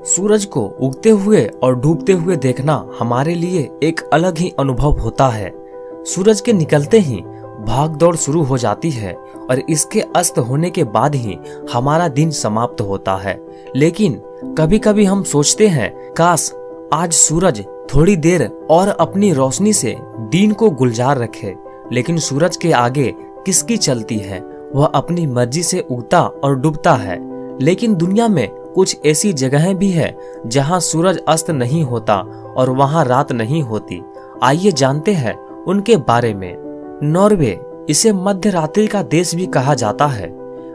सूरज को उगते हुए और डूबते हुए देखना हमारे लिए एक अलग ही अनुभव होता है। सूरज के निकलते ही भाग दौड़ शुरू हो जाती है और इसके अस्त होने के बाद ही हमारा दिन समाप्त होता है। लेकिन कभी कभी हम सोचते हैं, काश आज सूरज थोड़ी देर और अपनी रोशनी से दिन को गुलजार रखे। लेकिन सूरज के आगे किसकी चलती है, वह अपनी मर्जी से उगता और डूबता है। लेकिन दुनिया में कुछ ऐसी जगहें भी है जहां सूरज अस्त नहीं होता और वहां रात नहीं होती। आइए जानते हैं उनके बारे में। नॉर्वे, इसे मध्य रात्रि का देश भी कहा जाता है।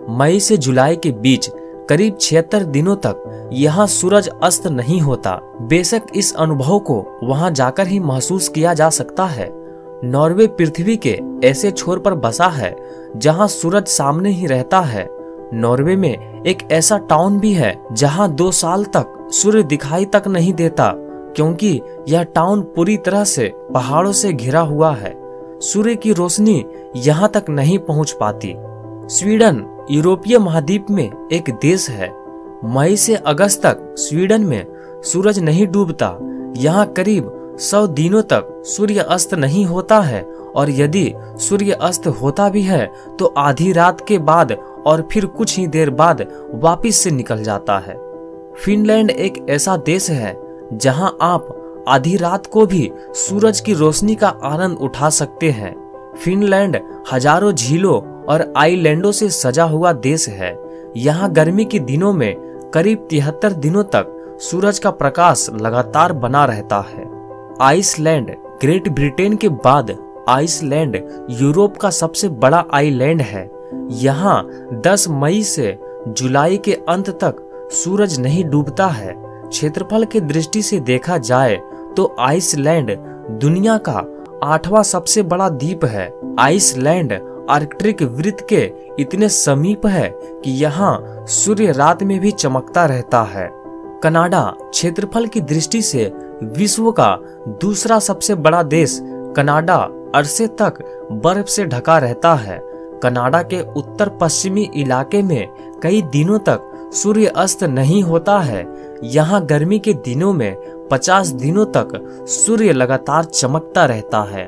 मई से जुलाई के बीच करीब 76 दिनों तक यहाँ सूरज अस्त नहीं होता। बेशक इस अनुभव को वहां जाकर ही महसूस किया जा सकता है। नॉर्वे पृथ्वी के ऐसे छोर पर बसा है जहां सूरज सामने ही रहता है। नॉर्वे में एक ऐसा टाउन भी है जहां 2 साल तक सूर्य दिखाई तक नहीं देता, क्योंकि यह टाउन पूरी तरह से पहाड़ों से घिरा हुआ है। सूर्य की रोशनी यहां तक नहीं पहुंच पाती। स्वीडन यूरोपीय महाद्वीप में एक देश है। मई से अगस्त तक स्वीडन में सूरज नहीं डूबता। यहाँ करीब 100 दिनों तक सूर्य अस्त नहीं होता है, और यदि सूर्य अस्त होता भी है तो आधी रात के बाद और फिर कुछ ही देर बाद वापिस से निकल जाता है। फिनलैंड एक ऐसा देश है जहां आप आधी रात को भी सूरज की रोशनी का आनंद उठा सकते हैं। फिनलैंड हजारों झीलों और आइलैंडों से सजा हुआ देश है। यहाँ गर्मी के दिनों में करीब 73 दिनों तक सूरज का प्रकाश लगातार बना रहता है। आइसलैंड, ग्रेट ब्रिटेन के बाद आइसलैंड यूरोप का सबसे बड़ा आइलैंड है। यहाँ 10 मई से जुलाई के अंत तक सूरज नहीं डूबता है। क्षेत्रफल की दृष्टि से देखा जाए तो आइसलैंड दुनिया का 8वां सबसे बड़ा द्वीप है। आइसलैंड आर्कटिक वृत्त के इतने समीप है कि यहाँ सूर्य रात में भी चमकता रहता है। कनाडा क्षेत्रफल की दृष्टि से विश्व का दूसरा सबसे बड़ा देश। कनाडा अरसे तक बर्फ से ढका रहता है। कनाडा के उत्तर पश्चिमी इलाके में कई दिनों तक सूर्य अस्त नहीं होता है। यहाँ गर्मी के दिनों में 50 दिनों तक सूर्य लगातार चमकता रहता है।